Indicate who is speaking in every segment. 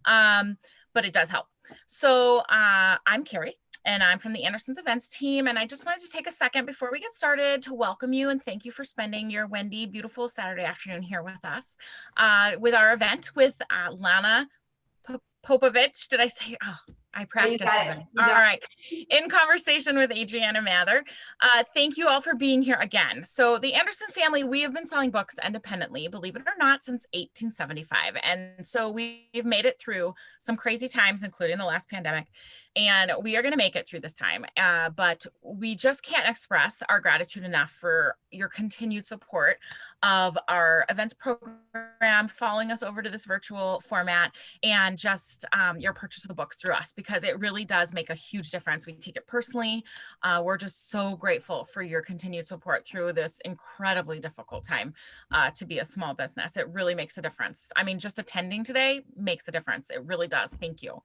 Speaker 1: but it does help. So I'm Carrie, and I'm from the Anderson's events team. And I just wanted to take a second before we get started to welcome you and thank you for spending your windy, beautiful Saturday afternoon here with us with our event with Lana Popovic. Did I say? Oh, I practiced.
Speaker 2: All
Speaker 1: right. In conversation with Adriana Mather. Thank you all for being here again. So the Anderson family, we have been selling books independently, believe it or not, since 1875. And so we've made it through some crazy times, including the last pandemic. And we are going to make it through this time. But we just can't express our gratitude enough for your continued support of our events program, following us over to this virtual format, and just your purchase of the books through us, because it really does make a huge difference. We take it personally. We're just so grateful for your continued support through this incredibly difficult time to be a small business. It really makes a difference. I mean, just attending today makes a difference. It really does. Thank you.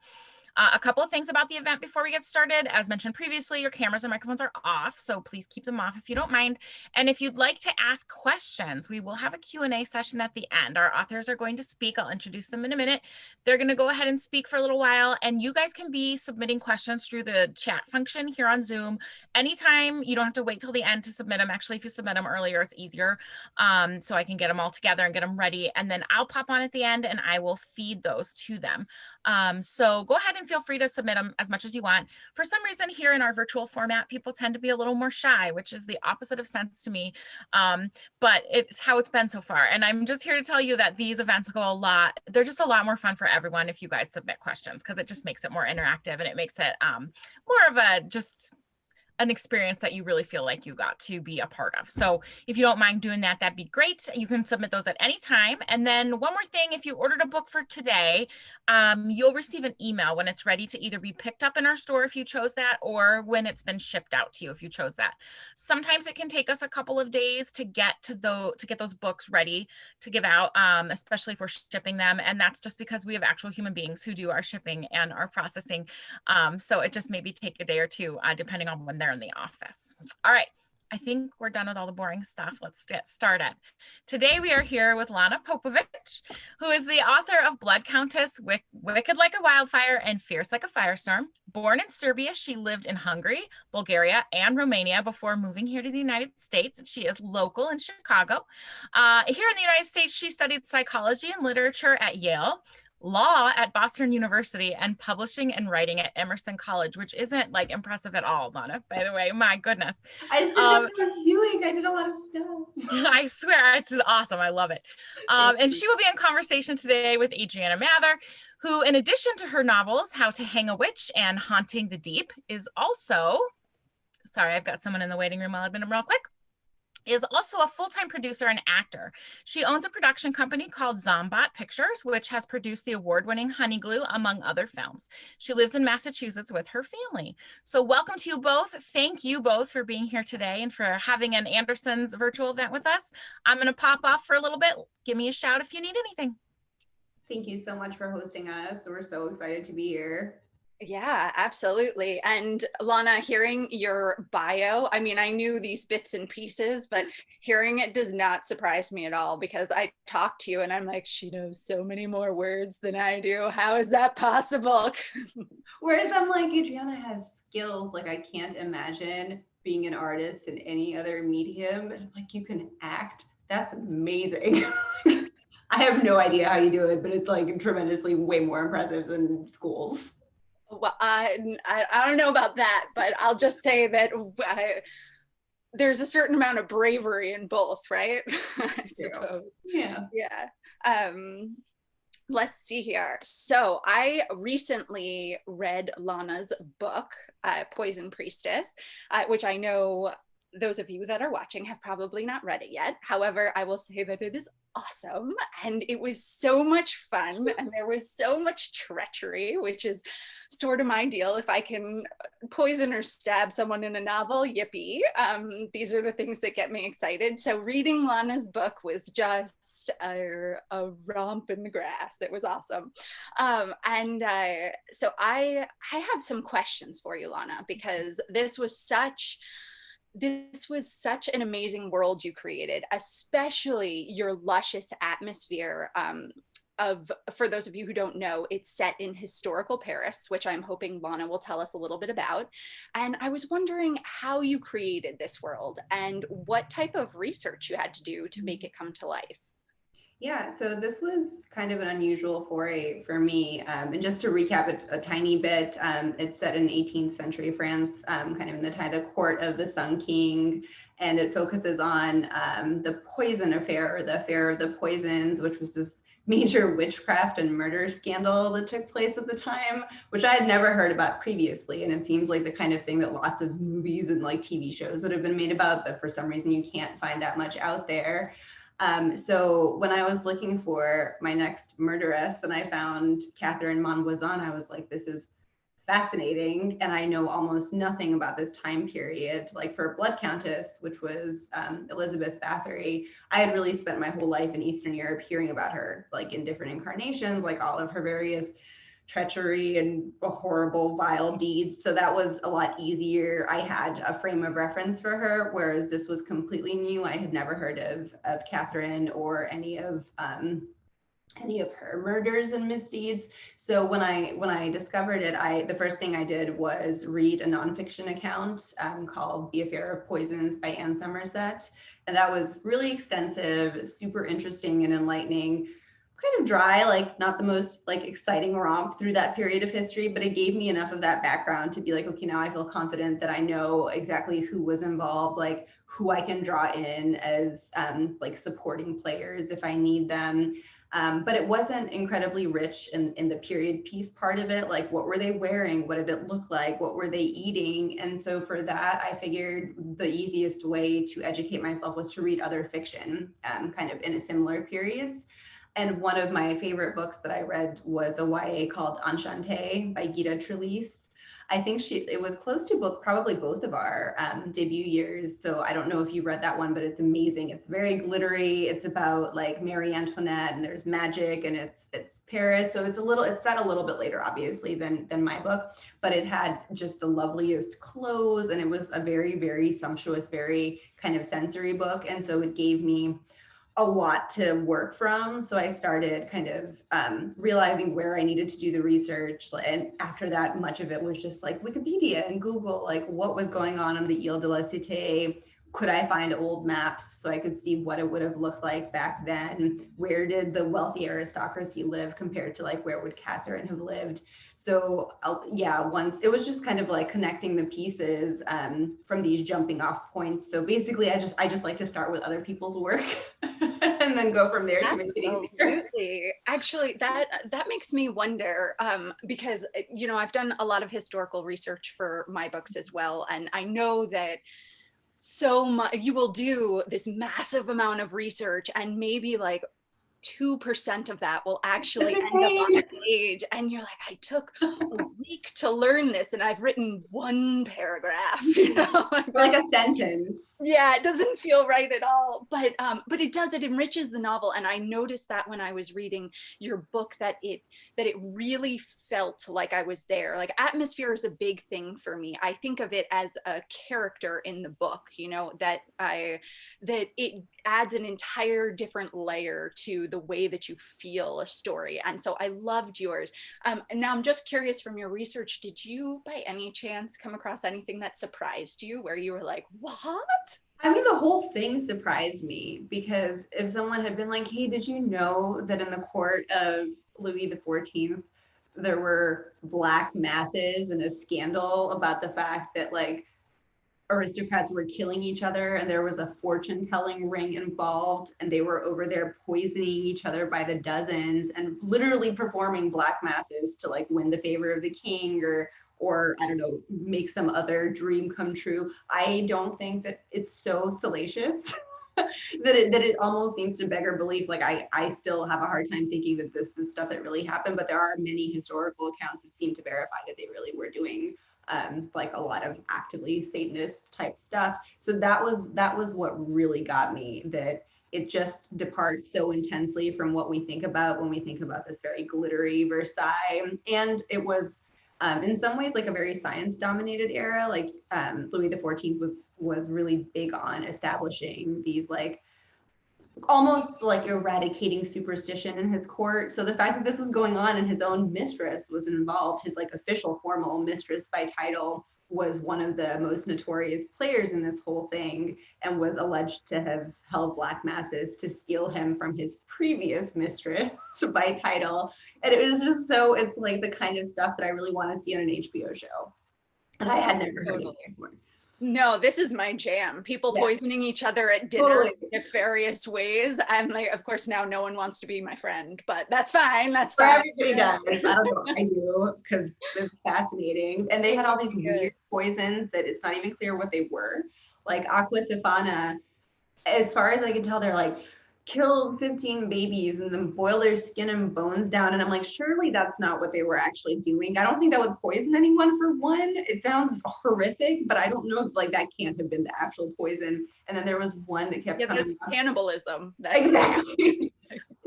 Speaker 1: A couple of things about the event before we get started. As mentioned previously, your cameras and microphones are off, so please keep them off if you don't mind. And if you'd like to ask questions, we will have a Q&A session at the end. Our authors are going to speak. I'll introduce them in a minute. They're going to go ahead and speak for a little while, and you guys can be submitting questions through the chat function here on Zoom anytime. You don't have to wait till the end to submit them. Actually, if you submit them earlier, it's easier, so I can get them all together and get them ready, and then I'll pop on at the end and I will feed those to them. So go ahead and feel free to submit them as much as you want. For some reason here in our virtual format, people tend to be a little more shy, which is the opposite of sense to me. But it's how it's been so far. And I'm just here to tell you that these events go they're just a lot more fun for everyone if you guys submit questions, because it just makes it more interactive, and it makes it more of an experience that you really feel like you got to be a part of. So if you don't mind doing that, that'd be great. You can submit those at any time. And then one more thing, if you ordered a book for today, you'll receive an email when it's ready to either be picked up in our store if you chose that, or when it's been shipped out to you if you chose that. Sometimes it can take us a couple of days to get those books ready to give out, especially if we're shipping them. And that's just because we have actual human beings who do our shipping and our processing. So it just maybe take a day or two, depending on when they're in the office. All right. I think we're done with all the boring stuff. Let's get started. Today we are here with Lana Popovic, who is the author of Blood Countess, Wicked Like a Wildfire, and Fierce Like a Firestorm. Born in Serbia, she lived in Hungary, Bulgaria, and Romania before moving here to the United States. She is local in Chicago. Here in the United States, she studied psychology and literature at Yale, law at Boston University, and publishing and writing at Emerson College, which isn't like impressive at all, Lana, by the way. My goodness.
Speaker 2: I didn't know what I was doing. I did a lot of stuff.
Speaker 1: I swear, it's just awesome. I love it. And she will be in conversation today with Adriana Mather, who, in addition to her novels, How to Hang a Witch and Haunting the Deep, is also, sorry, I've got someone in the waiting room. I'll admit them real quick. Is also a full-time producer and actor. She owns a production company called Zombot Pictures, which has produced the award-winning Honey Glue, among other films. She lives in Massachusetts with her family. So welcome to you both. Thank you both for being here today and for having an Anderson's virtual event with us. I'm going to pop off for a little bit. Give me a shout if you need anything.
Speaker 2: Thank you so much for hosting us. We're so excited to be here.
Speaker 3: Yeah, absolutely. And Lana, hearing your bio, I mean, I knew these bits and pieces, but hearing it does not surprise me at all, because I talk to you and I'm like, she knows so many more words than I do. How is that possible?
Speaker 2: Whereas I'm like, Adriana has skills like I can't imagine being an artist in any other medium. And I'm like, you can act? That's amazing. I have no idea how you do it, but it's like tremendously way more impressive than schools.
Speaker 3: Well, I don't know about that, but I'll just say that there's a certain amount of bravery in both, right? I suppose.
Speaker 2: Yeah.
Speaker 3: Yeah. Let's see here. So I recently read Lana's book, Poison Priestess, which I know those of you that are watching have probably not read it yet. However, I will say that it is awesome, and it was so much fun, and there was so much treachery, which is sort of my deal. If I can poison or stab someone in a novel, yippee. These are the things that get me excited. So reading Lana's book was just a romp in the grass. It was awesome. So I have some questions for you, Lana, because this was such an amazing world you created, especially your luscious atmosphere for those of you who don't know, it's set in historical Paris, which I'm hoping Lana will tell us a little bit about. And I was wondering how you created this world and what type of research you had to do to make it come to life.
Speaker 2: Yeah, so this was kind of an unusual foray for me. And just to recap it a tiny bit, it's set in 18th century France, kind of in the time, the court of the Sun King. And it focuses on the poison affair, or the affair of the poisons, which was this major witchcraft and murder scandal that took place at the time, which I had never heard about previously. And it seems like the kind of thing that lots of movies and like TV shows that have been made about, but for some reason you can't find that much out there. So when I was looking for my next murderess and I found Catherine Monvoisin, I was like, this is fascinating. And I know almost nothing about this time period. Like for Blood Countess, which was Elizabeth Bathory, I had really spent my whole life in Eastern Europe hearing about her, like in different incarnations, like all of her various treachery and horrible, vile deeds. So that was a lot easier. I had a frame of reference for her, whereas this was completely new. I had never heard of Catherine or any of her murders and misdeeds. So when I discovered it, the first thing I did was read a nonfiction account called The Affair of Poisons by Anne Somerset. And that was really extensive, super interesting and enlightening, kind of dry, like not the most like exciting romp through that period of history, but it gave me enough of that background to be like, okay, now I feel confident that I know exactly who was involved, like who I can draw in as like supporting players if I need them. But it wasn't incredibly rich in the period piece part of it. Like, what were they wearing? What did it look like? What were they eating? And so for that, I figured the easiest way to educate myself was to read other fiction, kind of in a similar periods. And one of my favorite books that I read was a YA called Enchantée by Gita Trelease. I think it was close to probably both of our debut years. So I don't know if you read that one, but it's amazing. It's very glittery. It's about like Marie Antoinette and there's magic and it's Paris. So it's set a little bit later, obviously, than my book, but it had just the loveliest clothes and it was a very, very sumptuous, very kind of sensory book. And so it gave me a lot to work from. So I started kind of realizing where I needed to do the research. And after that, much of it was just like Wikipedia and Google, like what was going on the Ile de la Cité. Could I find old maps so I could see what it would have looked like back then? Where did the wealthy aristocracy live compared to like where would Catherine have lived? So once it was just kind of like connecting the pieces from these jumping off points. So basically I just like to start with other people's work and then go from there to make it easier.
Speaker 3: Absolutely. Actually, that makes me wonder, because you know, I've done a lot of historical research for my books as well. And I know that so much you will do this massive amount of research and maybe like 2% of that will actually end up on the page. And you're like, I took a week to learn this and I've written one paragraph, you know,
Speaker 2: like a sentence.
Speaker 3: Yeah, it doesn't feel right at all, but it enriches the novel. And I noticed that when I was reading your book, that it really felt like I was there. Like atmosphere is a big thing for me. I think of it as a character in the book, you know, that it adds an entire different layer to the way that you feel a story. And so I loved yours. And now I'm just curious, from your research, did you by any chance come across anything that surprised you where you were like, what?
Speaker 2: I mean, the whole thing surprised me because if someone had been like, hey, did you know that in the court of Louis XIV, there were black masses and a scandal about the fact that like aristocrats were killing each other and there was a fortune telling ring involved and they were over there poisoning each other by the dozens and literally performing black masses to like win the favor of the king or I don't know, make some other dream come true. I don't think that it's so salacious that it almost seems to beggar belief. Like I still have a hard time thinking that this is stuff that really happened, but there are many historical accounts that seem to verify that they really were doing like a lot of actively Satanist type stuff. So that was what really got me, that it just departs so intensely from what we think about when we think about this very glittery Versailles. And it was in some ways like a very science dominated era. Like Louis XIV was really big on establishing these like almost like eradicating superstition in his court. So the fact that this was going on and his own mistress was involved, his like official formal mistress by title, was one of the most notorious players in this whole thing and was alleged to have held black masses to steal him from his previous mistress by title. And it was just so, it's like the kind of stuff that I really want to see on an HBO show. And I had never heard of it before.
Speaker 3: No, this is my jam. People poisoning each other at dinner in nefarious ways. I'm like, of course, now no one wants to be my friend, but that's fine. That's fine.
Speaker 2: Everybody does. I don't know. I do, because it's fascinating. And they had all these weird poisons that it's not even clear what they were. Like aqua tofana, as far as I can tell, they're like, kill 15 babies and then boil their skin and bones down. And I'm like, surely that's not what they were actually doing. I don't think that would poison anyone, for one. It sounds horrific, but I don't know, like that can't have been the actual poison. And then there was one that kept coming
Speaker 3: that's cannibalism.
Speaker 2: Exactly.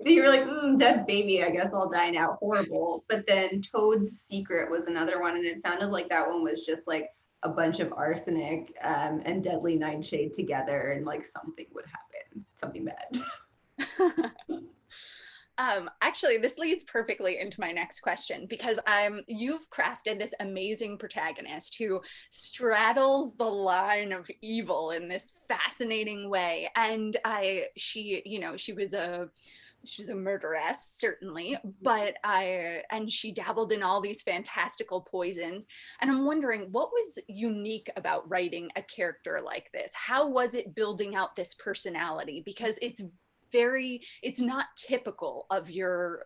Speaker 2: You were like, dead baby, I guess I'll die now. Horrible. But then Toad's Secret was another one, and it sounded like that one was just like a bunch of arsenic and deadly nightshade together, and like something would happen, something bad.
Speaker 3: Actually, this leads perfectly into my next question, because you've crafted this amazing protagonist who straddles the line of evil in this fascinating way. And she was a murderess, certainly, and she dabbled in all these fantastical poisons. And I'm wondering, what was unique about writing a character like this? How was it building out this personality? Because it's not typical of your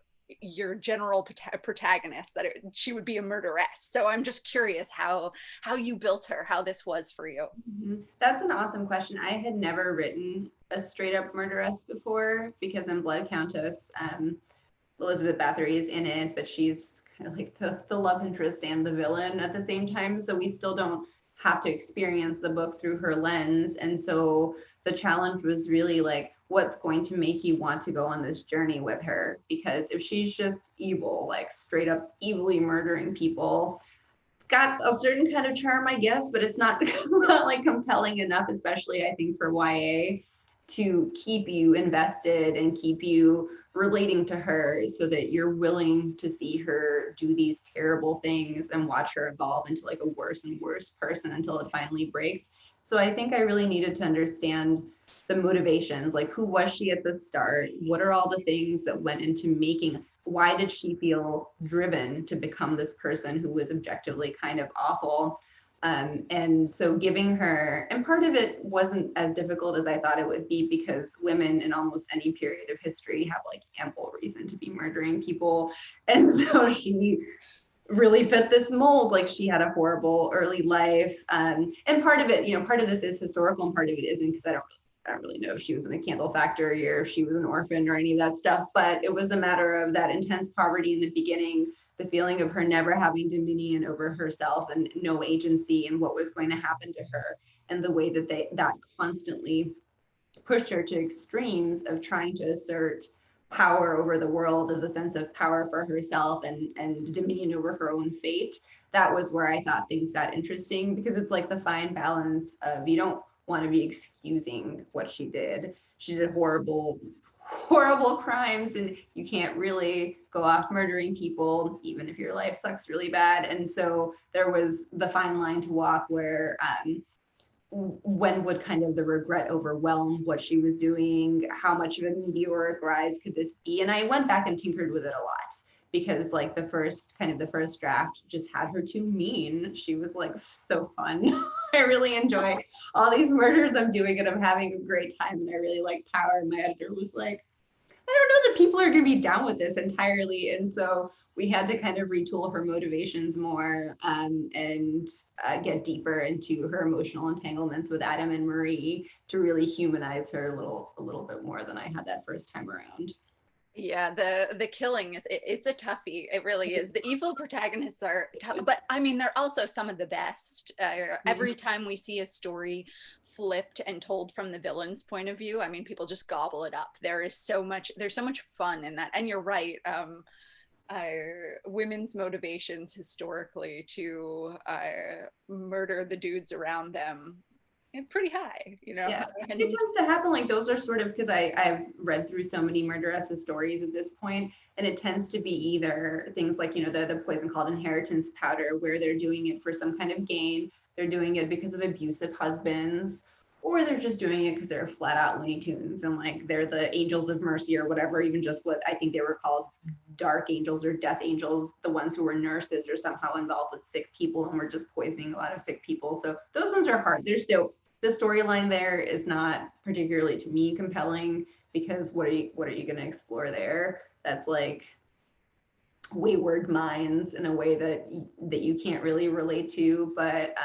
Speaker 3: general protagonist that she would be a murderess. So I'm just curious how you built her, how this was for you.
Speaker 2: That's an awesome question. I had never written a straight up murderess before, because in Blood Countess, Elizabeth Bathory is in it, but she's kind of like the love interest and the villain at the same time. So we still don't have to experience the book through her lens. And so the challenge was really like, what's going to make you want to go on this journey with her? Because if she's just evil, like straight up evilly murdering people, it's got a certain kind of charm, I guess, but it's not like compelling enough, especially I think for YA, to keep you invested and keep you relating to her so that you're willing to see her do these terrible things and watch her evolve into like a worse and worse person until it finally breaks. So I think I really needed to understand the motivations, like who was she at the start? What are all the things that went into making, why did she feel driven to become this person who was objectively kind of awful? And so giving her, and part of it wasn't as difficult as I thought it would be, because women in almost any period of history have like ample reason to be murdering people. And so she really fit this mold. Like she had a horrible early life. And part of it, part of this is historical and part of it isn't, because I don't really know if she was in a candle factory or if she was an orphan or any of that stuff, but it was a matter of that intense poverty in the beginning, the feeling of her never having dominion over herself and no agency in what was going to happen to her, and the way that that constantly pushed her to extremes of trying to assert power over the world as a sense of power for herself and dominion over her own fate. That was where I thought things got interesting, because it's like the fine balance of, you don't want to be excusing what she did. She did horrible crimes, and you can't really go off murdering people, even if your life sucks really bad. And so there was the fine line to walk where when would kind of the regret overwhelm what she was doing? How much of a meteoric rise could this be? And I went back and tinkered with it a lot, because like the first draft just had her too mean. She was like so fun. I really enjoy all these murders I'm doing, and I'm having a great time, and I really like power. And my editor was like, I don't know that people are going to be down with this entirely. And so we had to kind of retool her motivations more, and get deeper into her emotional entanglements with Adam and Marie to really humanize her a little bit more than I had that first time around.
Speaker 3: Yeah, the killing it's a toughie. It really is. The evil protagonists are tough, but I mean they're also some of the best. Every time we see a story flipped and told from the villain's point of view, I mean people just gobble it up. There's so much fun in that. And you're right. Women's motivations historically to murder the dudes around them pretty high, you know.
Speaker 2: Yeah,
Speaker 3: And
Speaker 2: it tends to happen. Like those are sort of, because I've read through so many murderesses stories at this point, and it tends to be either things like, you know, the poison called inheritance powder, where they're doing it for some kind of gain, they're doing it because of abusive husbands, or they're just doing it because they're flat out Looney Tunes and like they're the angels of mercy or whatever, even just what I think they were called, dark angels or death angels, the ones who were nurses or somehow involved with sick people and were just poisoning a lot of sick people. So those ones are hard. There's no, the storyline there is not particularly, to me, compelling, because what are you going to explore there? That's like wayward minds in a way that you can't really relate to. But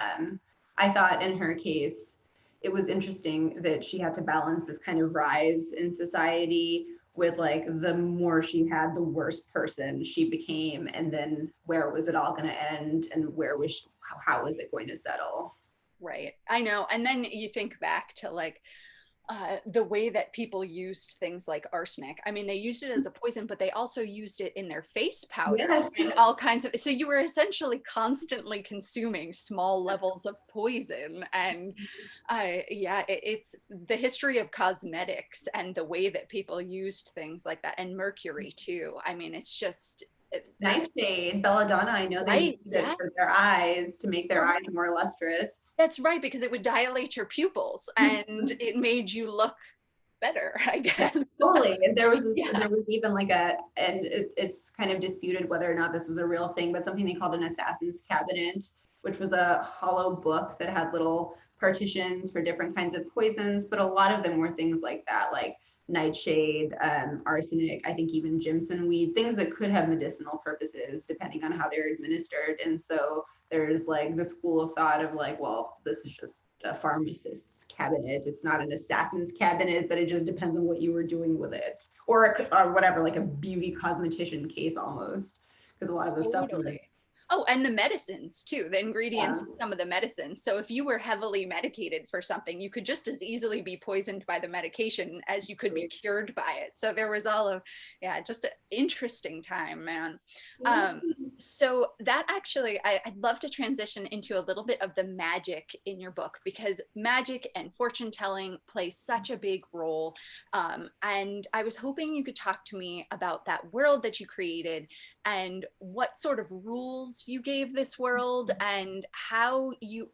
Speaker 2: I thought in her case, it was interesting that she had to balance this kind of rise in society with like the more she had, the worse person she became, and then where was it all going to end, and where was she, how was it going to settle?
Speaker 3: right, I know. And then you think back to like the way that people used things like arsenic. I mean, they used it as a poison, but they also used it in their face powder
Speaker 2: Yes.
Speaker 3: and all kinds of. So you were essentially constantly consuming small levels of poison. And yeah, it's the history of cosmetics and the way that people used things like that, and mercury too. I mean, it's just.
Speaker 2: Nightshade, belladonna, I know they
Speaker 3: Right,
Speaker 2: used it
Speaker 3: yes.
Speaker 2: for their eyes to make their eyes more lustrous.
Speaker 3: That's right, because it would dilate your pupils and it made you look better, I guess.
Speaker 2: Totally. And there was this,
Speaker 3: Yeah.
Speaker 2: there was even like it's kind of disputed whether or not this was a real thing, but something they called an assassin's cabinet, which was a hollow book that had little partitions for different kinds of poisons. But a lot of them were things like that, like nightshade, arsenic, I think even Jimson weed, things that could have medicinal purposes depending on how they're administered. And so there's like the school of thought of like, well, this is just a pharmacist's cabinet. It's not an assassin's cabinet, but it just depends on what you were doing with it, or whatever, like a beauty cosmetician case almost, because a lot of the stuff was
Speaker 3: Totally. Oh, and the medicines too, the ingredients
Speaker 2: yeah.
Speaker 3: in some of the medicines. So if you were heavily medicated for something, you could just as easily be poisoned by the medication as you could be cured by it. So there was all of, yeah, just an interesting time, man. So that actually, I'd love to transition into a little bit of the magic in your book, because magic and fortune telling play such a big role. And I was hoping you could talk to me about that world that you created and what sort of rules you gave this world, and how you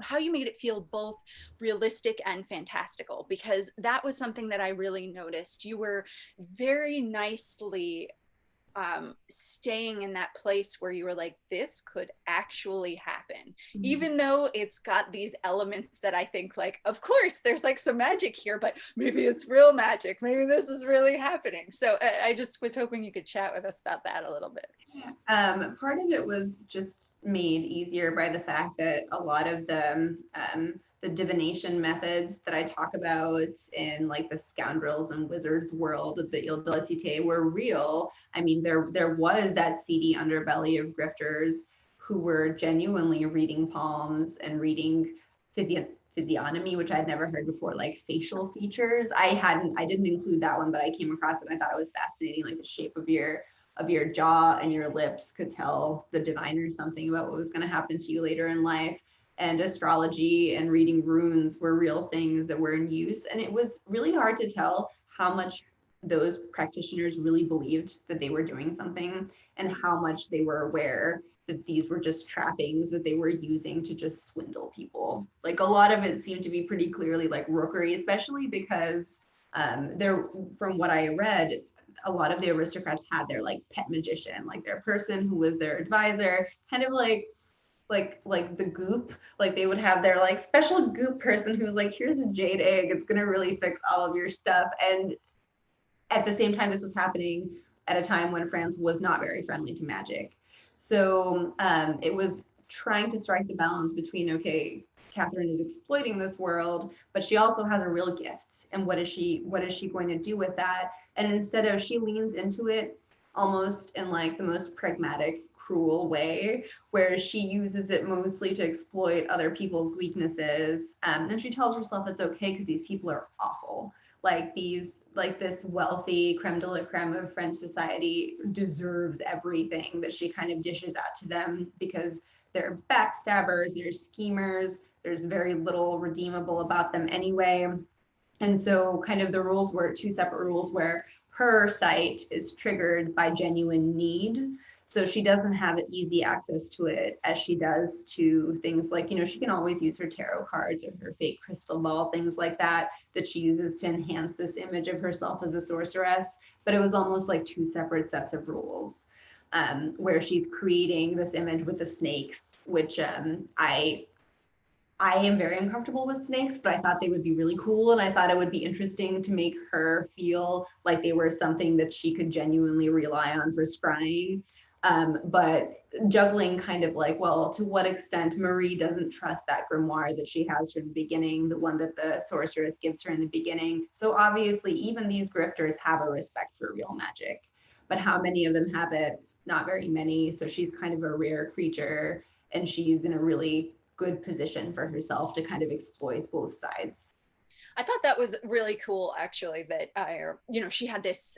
Speaker 3: made it feel both realistic and fantastical, because that was something that I really noticed. You were very nicely staying in that place where you were like, this could actually happen, even though it's got these elements that I think like, of course there's like some magic here, but maybe it's real magic, maybe this is really happening. So I just was hoping you could chat with us about that a little bit.
Speaker 2: Part of it was just made easier by the fact that a lot of the divination methods that I talk about in like the scoundrels and wizards world of the Ile de la Cité were real. I mean, there was that seedy underbelly of grifters who were genuinely reading palms and reading physiognomy, which I'd never heard before, like facial features. I didn't include that one, but I came across it and I thought it was fascinating, like the shape of your jaw and your lips could tell the diviner something about what was going to happen to you later in life. And astrology and reading runes were real things that were in use. And it was really hard to tell how much those practitioners really believed that they were doing something, and how much they were aware that these were just trappings that they were using to just swindle people. Like a lot of it seemed to be pretty clearly like rookery, especially because from what I read, a lot of the aristocrats had their like pet magician, like their person who was their advisor, kind of like the goop. Like they would have their like special goop person who was like, here's a jade egg, it's gonna really fix all of your stuff. And at the same time, this was happening at a time when France was not very friendly to magic. So it was trying to strike the balance between, okay, Catherine is exploiting this world, but she also has a real gift. And what is she going to do with that? And instead of, she leans into it almost in like the most pragmatic, cruel way, where she uses it mostly to exploit other people's weaknesses. And she tells herself it's okay because these people are awful. Like this wealthy creme de la creme of French society deserves everything that she kind of dishes out to them, because they're backstabbers, they're schemers, there's very little redeemable about them anyway. And so kind of the rules were two separate rules where her sight is triggered by genuine need. So she doesn't have easy access to it as she does to things like, she can always use her tarot cards or her fake crystal ball, things like that she uses to enhance this image of herself as a sorceress. But it was almost like two separate sets of rules, where she's creating this image with the snakes, which I am very uncomfortable with snakes, but I thought they would be really cool. And I thought it would be interesting to make her feel like they were something that she could genuinely rely on for scrying. But juggling kind of like, well, to what extent Marie doesn't trust that grimoire that she has from the beginning, the one that the sorceress gives her in the beginning. So obviously, even these grifters have a respect for real magic, but how many of them have it? Not very many. So she's kind of a rare creature, and she's in a really good position for herself to kind of exploit both sides.
Speaker 3: I thought that was really cool, actually, that she had this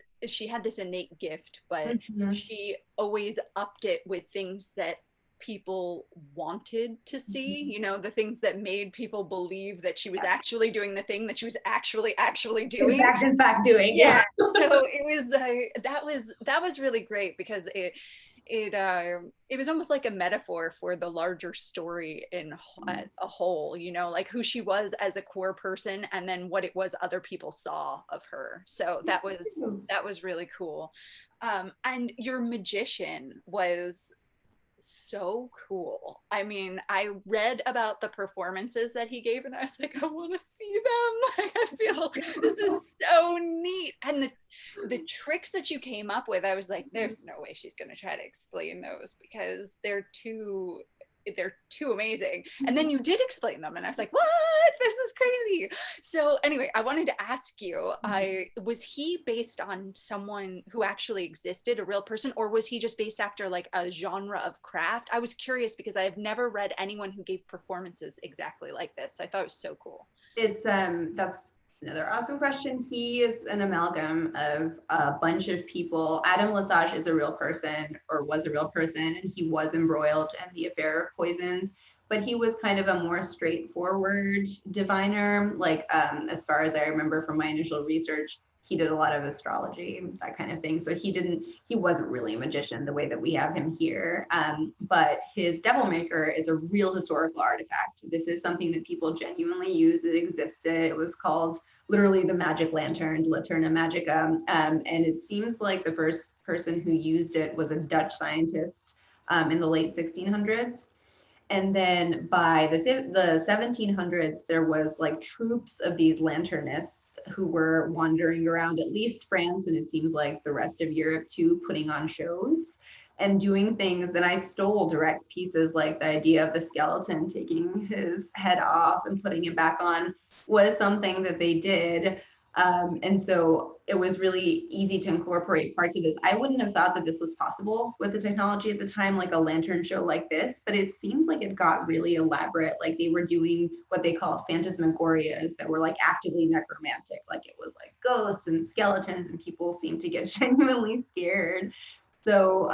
Speaker 3: innate gift, but she always upped it with things that people wanted to see, the things that made people believe that she was actually doing the thing that she was actually doing.
Speaker 2: In fact doing. Yeah.
Speaker 3: So it was that was really great, because it was almost like a metaphor for the larger story in a whole, like who she was as a queer person, and then what it was other people saw of her. So that was really cool. And your magician was so cool. I mean, I read about the performances that he gave, and I was like, I want to see them. Like, I feel this is so neat. And the tricks that you came up with, I was like, there's no way she's going to try to explain those, because they're too amazing. And then you did explain them, and I was like, what? This is crazy. So anyway, I wanted to ask you, was he based on someone who actually existed, a real person, or was he just based after like a genre of craft? I was curious, because I have never read anyone who gave performances exactly like this. I thought it was so cool.
Speaker 2: It's that's another awesome question. He is an amalgam of a bunch of people. Adam Lesage is a real person, or was a real person, and he was embroiled in the affair of poisons. But he was kind of a more straightforward diviner. Like, as far as I remember from my initial research, he did a lot of astrology, that kind of thing. So he wasn't really a magician the way that we have him here. But his devil maker is a real historical artifact. This is something that people genuinely used. It existed. It was called literally the magic lantern, Laterna Magica. And it seems like the first person who used it was a Dutch scientist in the late 1600s. And then by the 1700s, there was like troops of these lanternists who were wandering around at least France, and it seems like the rest of Europe too, putting on shows and doing things. And I stole direct pieces, like the idea of the skeleton taking his head off and putting it back on was something that they did. And so it was really easy to incorporate parts of this. I wouldn't have thought that this was possible with the technology at the time, like a lantern show like this, but it seems like it got really elaborate. Like they were doing what they called phantasmagorias that were like actively necromantic. Like it was like ghosts and skeletons, and people seemed to get genuinely scared. So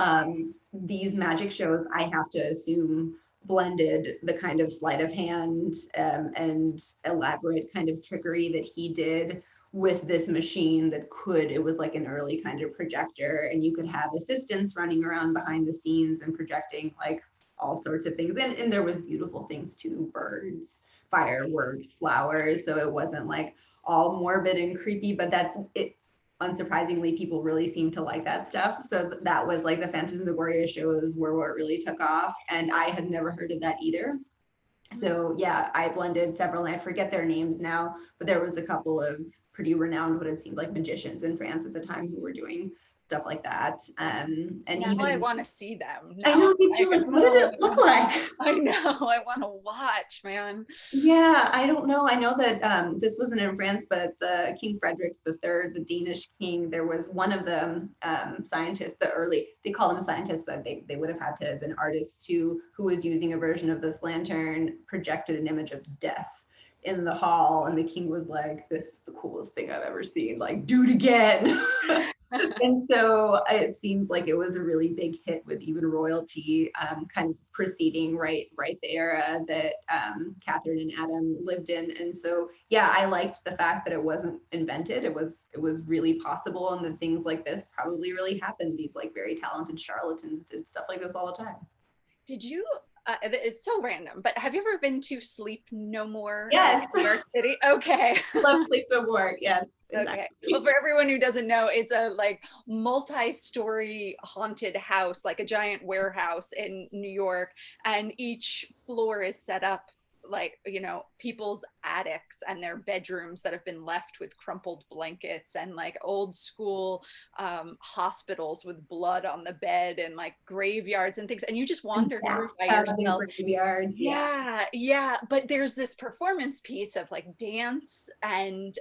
Speaker 2: these magic shows, I have to assume, blended the kind of sleight of hand and elaborate kind of trickery that he did with this machine that it was like an early kind of projector, and you could have assistants running around behind the scenes and projecting like all sorts of things. And there was beautiful things too, birds, fireworks, flowers. So it wasn't like all morbid and creepy, but unsurprisingly, people really seemed to like that stuff. So that was like the Phantasmagoria shows were what really took off. And I had never heard of that either. So yeah, I blended several, and I forget their names now, but there was a couple of pretty renowned, what it seemed like, magicians in France at the time who were doing stuff like that. And
Speaker 3: now
Speaker 2: even
Speaker 3: I want to see them.
Speaker 2: I know, me too. Like, what did it look like?
Speaker 3: I know, I want to watch, man.
Speaker 2: Yeah, I don't know. I know that this wasn't in France, but the King Frederick III, the Danish king, there was one of the scientists, they call them scientists, but they would have had to have been artists too, who was using a version of this lantern, projected an image of death in the hall, and the king was like, this is the coolest thing I've ever seen, like, do it again. And so it seems like it was a really big hit with even royalty, kind of preceding right the era that Catherine and Adam lived in. And so, yeah, I liked the fact that it wasn't invented. It was really possible, and that things like this probably really happened. These like very talented charlatans did stuff like this all the time.
Speaker 3: Did you? It's so random, but have you ever been to Sleep No More
Speaker 2: Yes.
Speaker 3: in New York City? Okay.
Speaker 2: Love Sleep No More. Yes. Exactly.
Speaker 3: Okay. Well, for everyone who doesn't know, it's a like multi-story haunted house, like a giant warehouse in New York, and each floor is set up like, you know, people's attics and their bedrooms that have been left with crumpled blankets, and like old school hospitals with blood on the bed, and like graveyards and things, and you just wander through by yourself.
Speaker 2: Graveyards.
Speaker 3: Yeah, but there's this performance piece of like dance and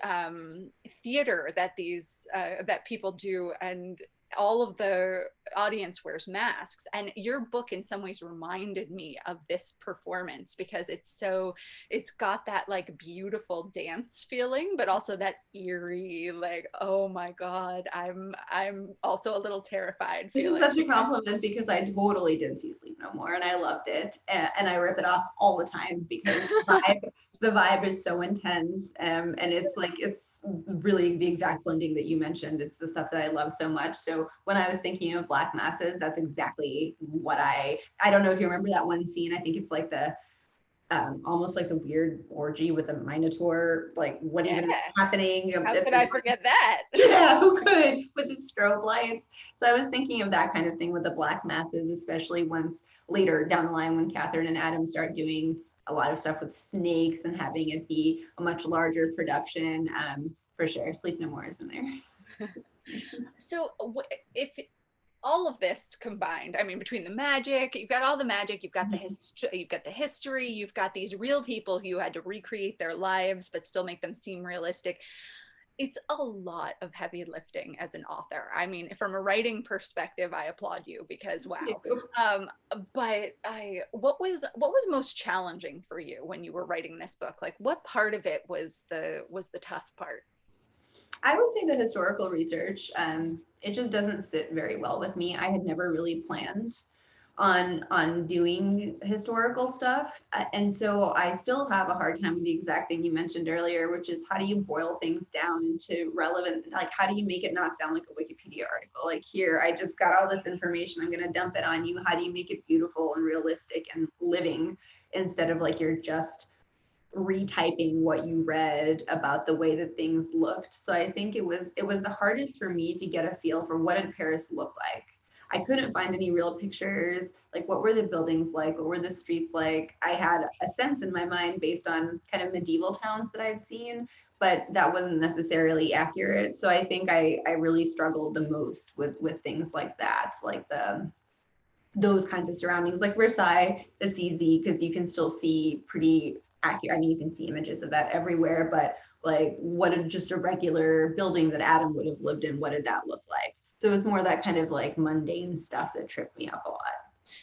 Speaker 3: theater that these that people do, and all of the audience wears masks, and your book in some ways reminded me of this performance, because it's got that like beautiful dance feeling, but also that eerie, like, oh my god, I'm also a little terrified feeling.
Speaker 2: This is such a compliment, because I totally did see Sleep No More and I loved it, and I rip it off all the time because the vibe is so intense, and it's really the exact blending that you mentioned. It's the stuff that I love so much. So when I was thinking of Black Masses, that's exactly what I don't know if you remember that one scene. I think it's like the almost like the weird orgy with a minotaur, like what even is happening.
Speaker 3: How could I forget that?
Speaker 2: Yeah, who could, with the strobe lights. So I was thinking of that kind of thing with the Black Masses, especially once later down the line when Catherine and Adam start doing a lot of stuff with snakes and having it be a much larger production. For sure, Sleep No More is in there.
Speaker 3: So if all of this combined, I mean, between the magic, you've got all the magic, you've got the history, you've got these real people who had to recreate their lives but still make them seem realistic. It's a lot of heavy lifting as an author. I mean, from a writing perspective, I applaud you, because wow. But what was most challenging for you when you were writing this book? Like, what part of it was the tough part?
Speaker 2: I would say the historical research, it just doesn't sit very well with me. I had never really planned on doing historical stuff, and so I still have a hard time with the exact thing you mentioned earlier, which is how do you boil things down into relevant, like how do you make it not sound like a Wikipedia article? Like, here, I just got all this information, I'm going to dump it on you. How do you make it beautiful and realistic and living, instead of like you're just retyping what you read about the way that things looked? So I think it was the hardest for me to get a feel for what did Paris look like. I couldn't find any real pictures. Like, what were the buildings like? What were the streets like? I had a sense in my mind based on kind of medieval towns that I've seen, but that wasn't necessarily accurate. So I think I really struggled the most with things like that, like those kinds of surroundings. Like Versailles, that's easy because you can still see pretty accurate. I mean, you can see images of that everywhere, but like, what did just a regular building that Adam would have lived in, what did that look like? So it was more that kind of like mundane stuff that tripped me up a lot.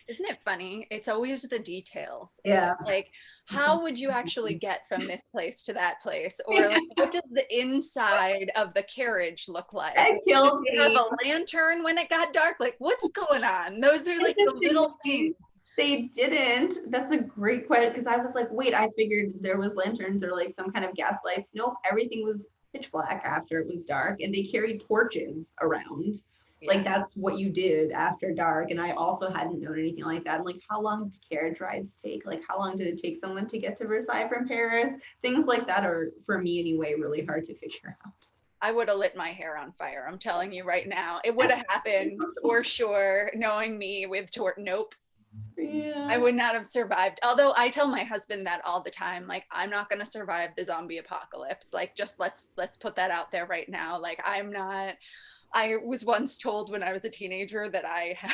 Speaker 3: Isn't it funny? It's always the details.
Speaker 2: Yeah.
Speaker 3: It's like, how would you actually get from this place to that place? Or like, what does the inside of the carriage look like?
Speaker 2: That killed
Speaker 3: Did they have a lantern when it got dark? Like, what's going on? Those are like the little things.
Speaker 2: They didn't. That's a great question, because I was like, wait, I figured there was lanterns or like some kind of gas lights. Nope, everything was pitch black after it was dark, and they carried torches around. Yeah. Like, that's what you did after dark. And I also hadn't known anything like that. And like, how long did carriage rides take? Like, how long did it take someone to get to Versailles from Paris? Things like that are, for me anyway, really hard to figure out.
Speaker 3: I would have lit my hair on fire. I'm telling you right now, it would have happened for sure. Knowing me with nope.
Speaker 2: Yeah.
Speaker 3: I would not have survived. Although I tell my husband that all the time, like, I'm not going to survive the zombie apocalypse. Like, just let's put that out there right now. Like, I'm not. I was once told when I was a teenager that I had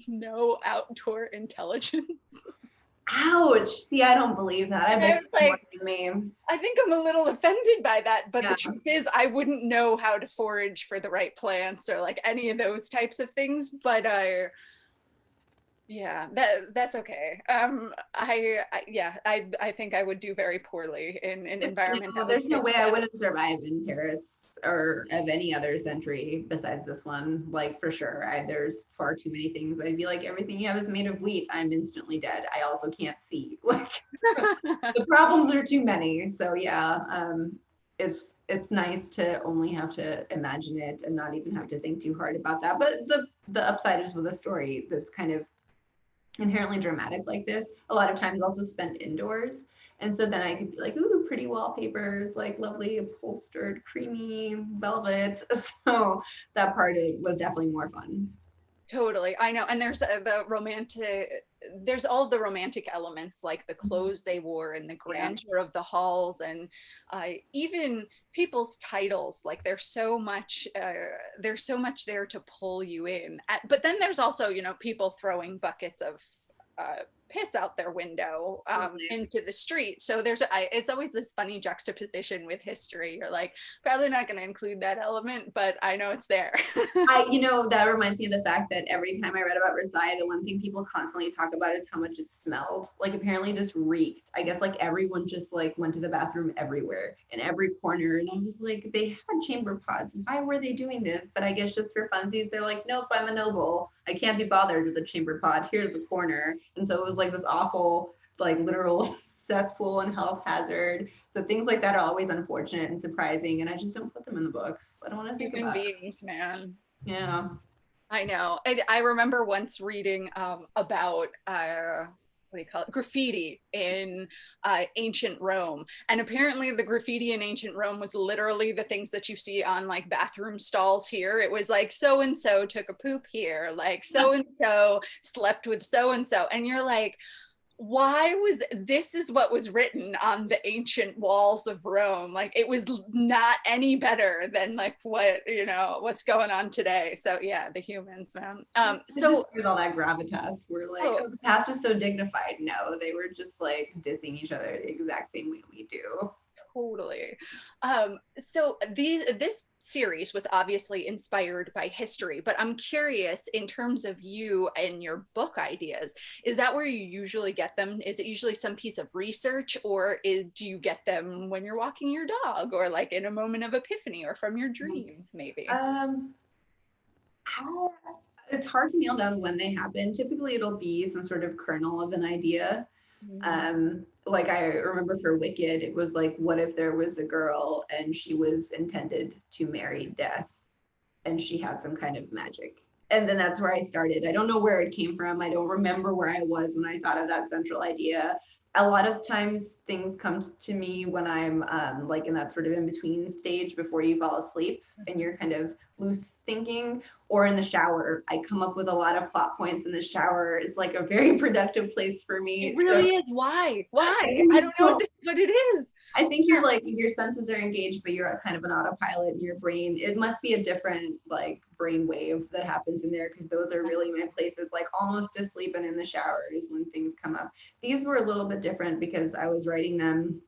Speaker 3: no outdoor intelligence.
Speaker 2: Ouch. See, I don't believe that. I was like,
Speaker 3: I think I'm a little offended by that, but the truth is I wouldn't know how to forage for the right plants or like any of those types of things, but yeah, that's okay. I think I would do very poorly in an environment.
Speaker 2: There's no way I wouldn't survive in Paris. books or of any other century besides this one, like for sure. There's far too many things. I'd be like, everything you have is made of wheat. I'm instantly dead. I also can't see. Like the problems are too many. So yeah, it's nice to only have to imagine it and not even have to think too hard about that. But the upside is with a story that's kind of inherently dramatic like this, a lot of times also spent indoors. And so then I could be like, ooh, pretty wallpapers, like lovely upholstered, creamy velvet. So that part was definitely more fun.
Speaker 3: Totally, I know. And there's there's all of the romantic elements, like the clothes they wore and the grandeur of the halls, and even people's titles. Like there's so much there to pull you in. But then there's also, people throwing buckets of piss out their window into the street. So it's always this funny juxtaposition with history. You're like, probably not going to include that element, but I know it's there.
Speaker 2: That reminds me of the fact that every time I read about Versailles, the one thing people constantly talk about is how much it smelled. Like apparently just reeked. I guess like everyone just like went to the bathroom everywhere in every corner. And I was like, they had chamber pots. Why were they doing this? But I guess just for funsies, they're like, nope, I'm a noble. I can't be bothered with a chamber pot. Here's a corner. And so it was like this awful, like literal cesspool and health hazard. So things like that are always unfortunate and surprising. And I just don't put them in the books. I don't want to think
Speaker 3: Human
Speaker 2: about
Speaker 3: beings, man.
Speaker 2: Yeah.
Speaker 3: I know. I remember once reading about what do you call it? Graffiti in ancient Rome. And apparently the graffiti in ancient Rome was literally the things that you see on like bathroom stalls here. It was like so-and-so took a poop here, like so-and-so slept with so-and-so. And you're like, this is what was written on the ancient walls of Rome. Like it was not any better than like what's going on today. So yeah, the humans, man. So
Speaker 2: with all that gravitas, we're like, oh, the past was so dignified. No, they were just like dissing each other the exact same way we do.
Speaker 3: Totally. So this series was obviously inspired by history, but I'm curious in terms of you and your book ideas, is that where you usually get them? Is it usually some piece of research, or do you get them when you're walking your dog, or like in a moment of epiphany, or from your dreams maybe?
Speaker 2: It's hard to nail down when they happen. Typically it'll be some sort of kernel of an idea. Like I remember for Wicked, it was like, what if there was a girl and she was intended to marry death and she had some kind of magic? And then that's where I started. I don't know where it came from. I don't remember where I was when I thought of that central idea. A lot of times things come to me when I'm like in that sort of in between stage before you fall asleep and you're kind of loose thinking, or in the shower. I come up with a lot of plot points in the shower. It's like a very productive place for me.
Speaker 3: It really is. Why? I don't know what it is.
Speaker 2: I think you're like, your senses are engaged, but you're kind of an autopilot in your brain. It must be a different like brain wave that happens in there, because those are really my places, like almost asleep and in the shower is when things come up. These were a little bit different because I was writing them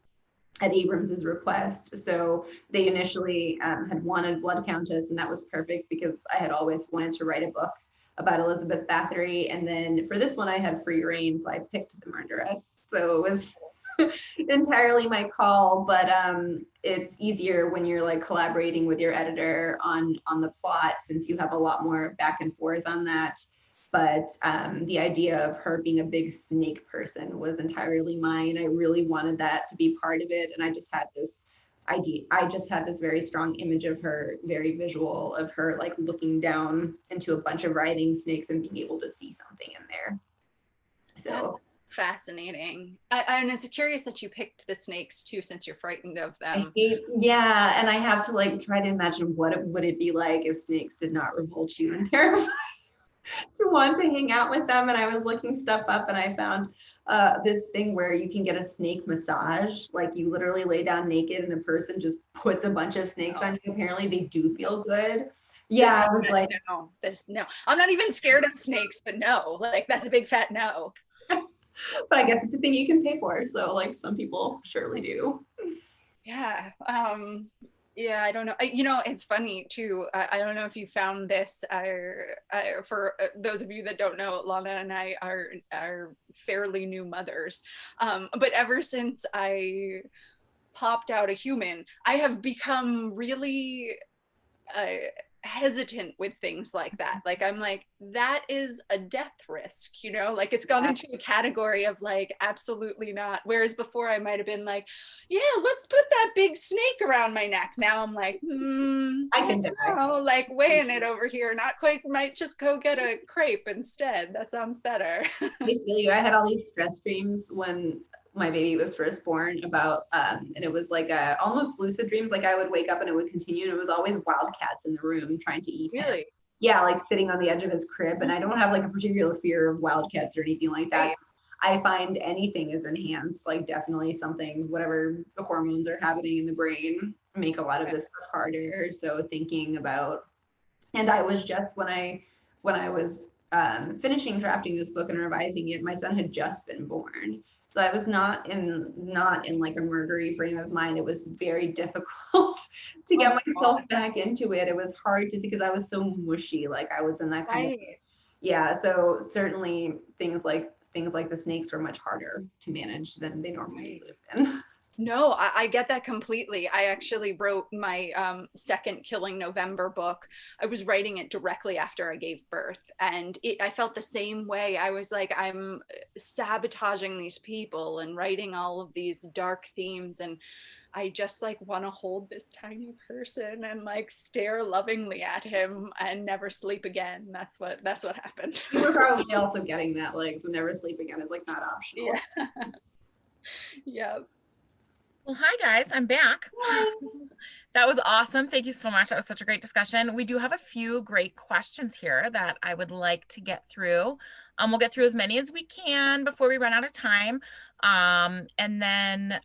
Speaker 2: at Abrams's request. So they initially had wanted Blood Countess, and that was perfect because I had always wanted to write a book about Elizabeth Bathory. And then for this one, I had free reign, so I picked the murderess. So it was entirely my call, but it's easier when you're like collaborating with your editor on the plot, since you have a lot more back and forth on that. But the idea of her being a big snake person was entirely mine. I really wanted that to be part of it, and I just had this idea. I just had this very strong image of her, very visual, of her like looking down into a bunch of writhing snakes and being able to see something in there. So
Speaker 3: that's fascinating. And it's curious that you picked the snakes too, since you're frightened of them.
Speaker 2: Yeah, and I have to like try to imagine what would it be like if snakes did not revolt you and terrify to want to hang out with them. And I was looking stuff up, and I found this thing where you can get a snake massage. Like you literally lay down naked and a person just puts a bunch of snakes on you. Apparently they do feel good. Yeah, I was like,
Speaker 3: no. I'm not even scared of snakes, but no, like that's a big fat no.
Speaker 2: But I guess it's a thing you can pay for. So like some people surely do.
Speaker 3: Yeah. Yeah, I don't know. It's funny too. I don't know if you found this. For those of you that don't know, Lana and I are fairly new mothers. But ever since I popped out a human, I have become really hesitant with things like that. Like I'm like, that is a death risk, you know, like it's gone into a category of like absolutely not. Whereas before I might have been like, yeah, let's put that big snake around my neck. Now I'm like,
Speaker 2: I can die.
Speaker 3: like weighing it over here, not quite, might just go get a crepe instead. That sounds better.
Speaker 2: I feel you. I had all these stress dreams when my baby was first born about and it was like almost lucid dreams. Like I would wake up and it would continue, and it was always wildcats in the room trying to eat him. Yeah, like sitting on the edge of his crib. And I don't have like a particular fear of wildcats or anything like that. I find anything is enhanced, like definitely something, whatever the hormones are happening in the brain make a lot of this stuff harder. So thinking about, and I was just when I was finishing drafting this book and revising it, my son had just been born. So I was not in like a murdery frame of mind. It was very difficult to get myself back into it. It was hard to, because I was so mushy. Like I was in that kind of, yeah. So certainly things like the snakes were much harder to manage than they normally would have been.
Speaker 3: No, I get that completely. I actually wrote my second Killing November book. I was writing it directly after I gave birth, and I felt the same way. I was like, I'm sabotaging these people and writing all of these dark themes, and I just like want to hold this tiny person and like stare lovingly at him and never sleep again. That's what happened.
Speaker 2: You were probably also getting that, like, never sleep again is like not optional.
Speaker 3: Yeah. Yeah.
Speaker 1: Well, hi guys, I'm back. That was awesome. Thank you so much. That was such a great discussion. We do have a few great questions here that I would like to get through. We'll get through as many as we can before we run out of time. And then,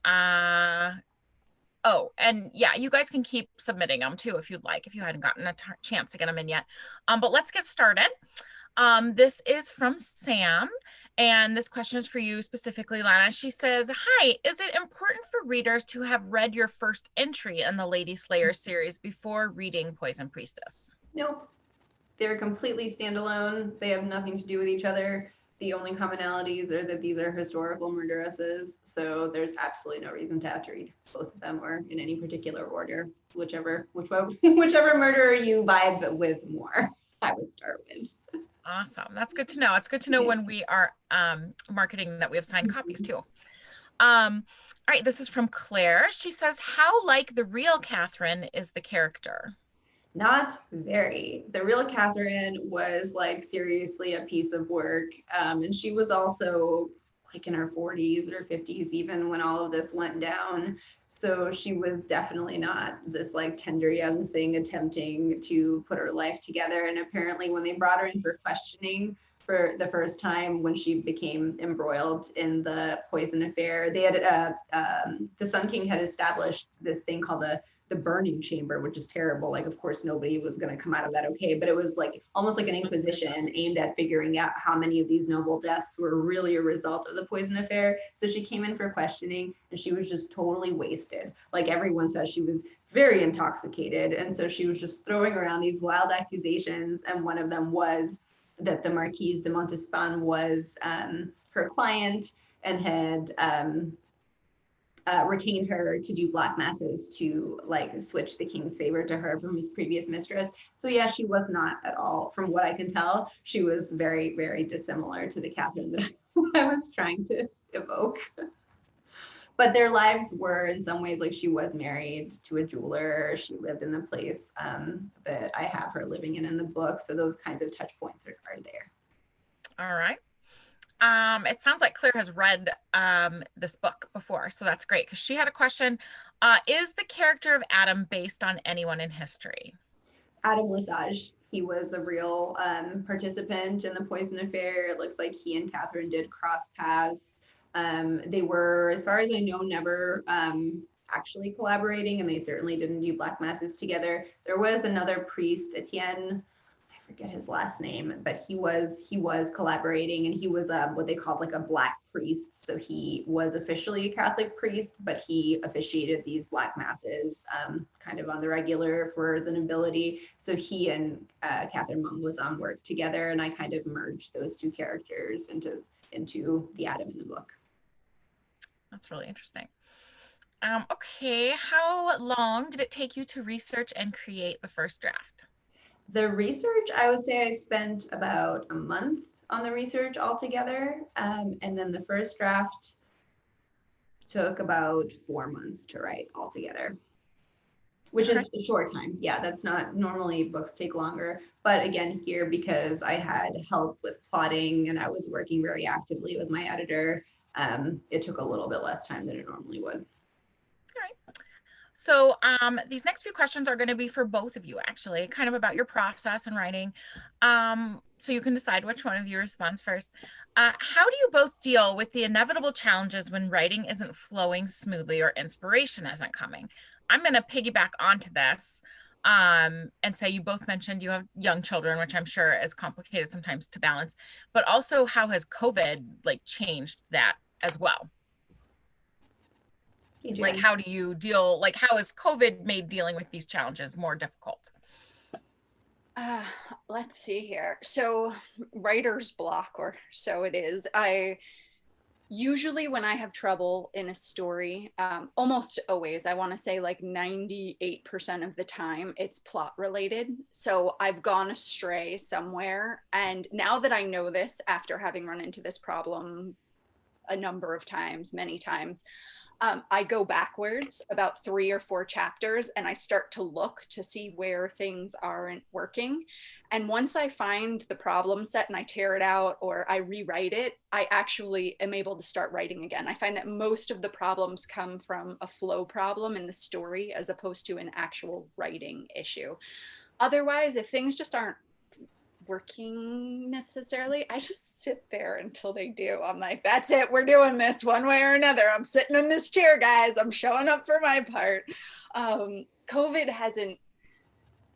Speaker 1: oh, and yeah, you guys can keep submitting them too if you'd like, if you hadn't gotten a chance to get them in yet. But let's get started. This is from Sam, and this question is for you specifically, Lana. She says, hi, is it important for readers to have read your first entry in the Lady Slayer series before reading Poison Priestess?
Speaker 2: Nope. They're completely standalone. They have nothing to do with each other. The only commonalities are that these are historical murderesses, so there's absolutely no reason to have to read both of them or in any particular order, whichever murderer you vibe with more, I would start with.
Speaker 1: Awesome. That's good to know. It's good to know when we are marketing that we have signed copies too. All right, this is from Claire. She says, how like the real Catherine is the character?
Speaker 2: Not very. The real Catherine was like seriously a piece of work. And she was also like in her 40s or 50s even when all of this went down. So she was definitely not this like tender young thing attempting to put her life together. And apparently when they brought her in for questioning for the first time, when she became embroiled in the poison affair, they had the Sun King had established this thing called the burning chamber, which is terrible. Like, of course, nobody was going to come out of that okay, but it was like almost like an inquisition aimed at figuring out how many of these noble deaths were really a result of the poison affair. So she came in for questioning and she was just totally wasted. Like everyone says, she was very intoxicated. And so she was just throwing around these wild accusations. And one of them was that the Marquise de Montespan was her client and had retained her to do black masses to like switch the king's favor to her from his previous mistress. So yeah, she was not at all, from what I can tell, she was very, very dissimilar to the Catherine that I was trying to evoke. But their lives were in some ways, like she was married to a jeweler. She lived in the place that I have her living in the book. So those kinds of touch points are there.
Speaker 1: All right. It sounds like Claire has read this book before, so that's great because she had a question. Is the character of Adam based on anyone in history?
Speaker 2: Adam Lesage. He was a real participant in the poison affair. It looks like he and Catherine did cross paths. They were, as far as I know, never actually collaborating, and they certainly didn't do black masses together. There was another priest, Etienne, forget his last name, but he was collaborating, and he was what they called like a black priest. So he was officially a Catholic priest, but he officiated these black masses kind of on the regular for the nobility. So he and Catherine Monglezon worked together, and I kind of merged those two characters into the Adam in the book.
Speaker 1: That's really interesting. Okay, how long did it take you to research and create the first draft?
Speaker 2: The research, I would say I spent about a month on the research altogether. And then the first draft took about 4 months to write altogether, which
Speaker 1: Okay.
Speaker 2: is a short time. Yeah, that's not normally books take longer. But again, here, because I had help with plotting and I was working very actively with my editor, it took a little bit less time than it normally would.
Speaker 1: All right. So these next few questions are going to be for both of you, actually, kind of about your process and writing. So you can decide which one of you responds first. How do you both deal with the inevitable challenges when writing isn't flowing smoothly or inspiration isn't coming? I'm going to piggyback onto this and say you both mentioned you have young children, which I'm sure is complicated sometimes to balance, but also how has COVID like changed that as well? Like,
Speaker 2: Adrian.
Speaker 1: how do you deal, like, how has COVID made dealing with these challenges more difficult?
Speaker 3: Uh, let's see here. So, writer's block, or so it is. I usually, when I have trouble in a story, almost always, I want to say like 98% of the time, it's plot related. So, I've gone astray somewhere. And now that I know this, after having run into this problem a number of times, many times, I go backwards about 3 or 4 chapters and I start to look to see where things aren't working. And once I find the problem set and I tear it out or I rewrite it, I actually am able to start writing again. I find that most of the problems come from a flow problem in the story as opposed to an actual writing issue. Otherwise, if things just aren't working necessarily, I just sit there until they do. I'm like, that's it, we're doing this one way or another. I'm sitting in this chair, guys, I'm showing up for my part. um, covid hasn't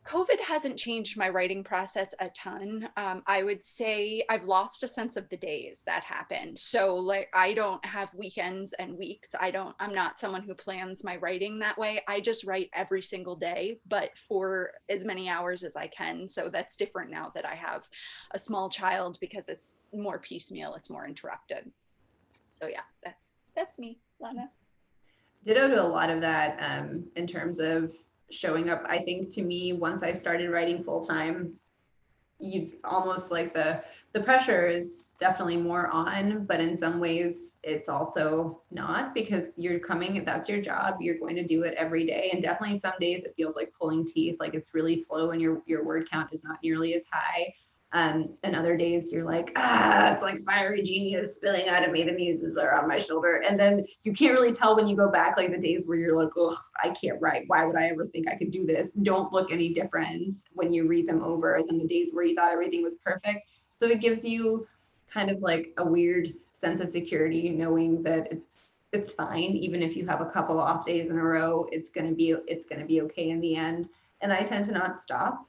Speaker 3: COVID hasn't changed my writing process a ton. I would say I've lost a sense of the days that happened. So like I don't have weekends and weeks. I'm not someone who plans my writing that way. I just write every single day, but for as many hours as I can. So that's different now that I have a small child because it's more piecemeal, it's more interrupted. So yeah, that's me, Lana.
Speaker 2: Ditto to a lot of that in terms of showing up. I think to me, once I started writing full time, you almost like the pressure is definitely more on, but in some ways it's also not because you're coming, that's your job, you're going to do it every day. And definitely some days it feels like pulling teeth, like it's really slow and your word count is not nearly as high. And other days you're like, it's like fiery genius spilling out of me. The muses are on my shoulder. And then you can't really tell when you go back, like the days where you're like, oh, I can't write. Why would I ever think I could do this? Don't look any different when you read them over than the days where you thought everything was perfect. So it gives you kind of like a weird sense of security, knowing that it's fine. Even if you have a couple off days in a row, it's gonna be okay in the end. And I tend to not stop.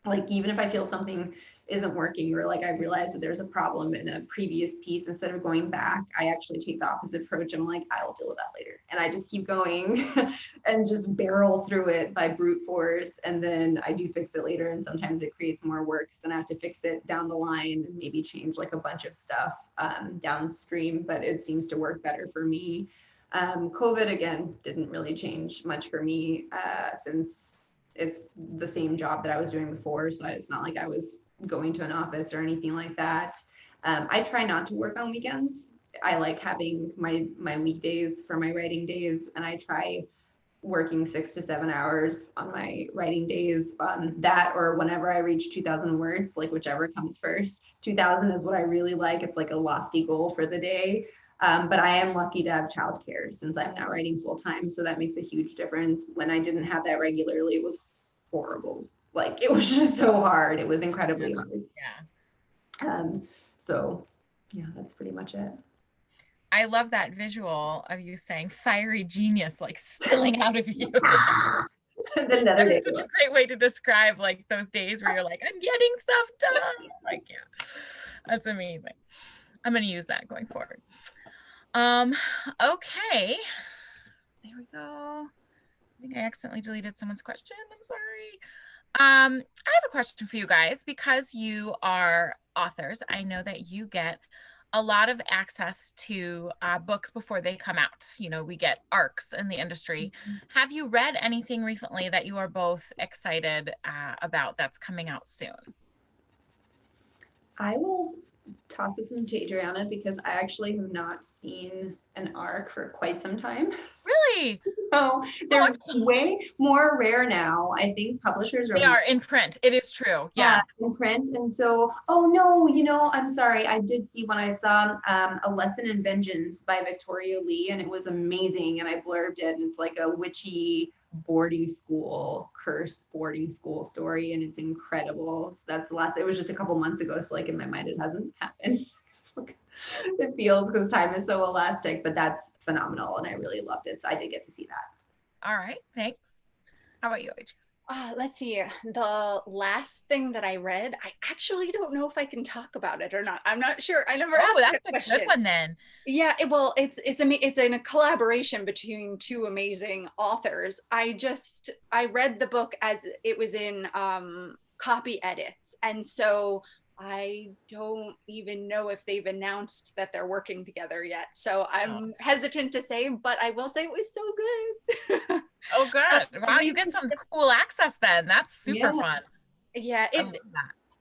Speaker 2: Like even if I feel something isn't working or like I realize that there's a problem in a previous piece, instead of going back, I actually take the opposite approach. I'm like, I will deal with that later. And I just keep going and just barrel through it by brute force. And then I do fix it later. And sometimes it creates more work because then I have to fix it down the line and maybe change like a bunch of stuff downstream, but it seems to work better for me. COVID again didn't really change much for me since it's the same job that I was doing before. So it's not like I was going to an office or anything like that. I try not to work on weekends. I like having my weekdays for my writing days, and I try working 6 to 7 hours on my writing days. That or whenever I reach 2,000 words, like whichever comes first. 2,000 is what I really like. It's like a lofty goal for the day. But I am lucky to have childcare since I'm now writing full time. So that makes a huge difference. When I didn't have that regularly, it was horrible. Like it was just so hard. It was incredibly hard.
Speaker 1: Yeah.
Speaker 2: So yeah, that's pretty much it.
Speaker 1: I love that visual of you saying fiery genius, like spilling out of you.
Speaker 2: Another
Speaker 1: That is
Speaker 2: day.
Speaker 1: such a great way to describe like those days where you're like, I'm getting stuff done. Like, yeah, that's amazing. I'm going to use that going forward. Okay. There we go. I think I accidentally deleted someone's question. I'm sorry. I have a question for you guys because you are authors. I know that you get a lot of access to books before they come out. You know, we get arcs in the industry. Have you read anything recently that you are both excited about that's coming out soon?
Speaker 2: I will toss this one to Adriana because I actually have not seen an arc for quite some time.
Speaker 1: Really?
Speaker 2: So they're way more rare now. I think publishers
Speaker 1: They are in print. It is true. Yeah.
Speaker 2: in print. And so, oh no, you know, I'm sorry. I did see when I saw A Lesson in Vengeance by Victoria Lee, and it was amazing. And I blurbed it, and it's like a witchy boarding school, cursed boarding school story, and it's incredible. So that's the last. It was just a couple months ago, so like in my mind, it hasn't happened. It feels because time is so elastic, but that's phenomenal, and I really loved it. So I did get to see that.
Speaker 1: All right. Thanks. How about you, Adriana?
Speaker 3: Let's see. The last thing that I read, I actually don't know if I can talk about it or not. I'm not sure. I never asked that question.
Speaker 1: That's a good one then.
Speaker 3: Yeah, it's in a collaboration between two amazing authors. I read the book as it was in copy edits, and so I don't even know if they've announced that they're working together yet. So I'm hesitant to say, but I will say it was so good.
Speaker 1: Oh, good. Wow, you get some cool access then. That's super fun.
Speaker 3: Yeah,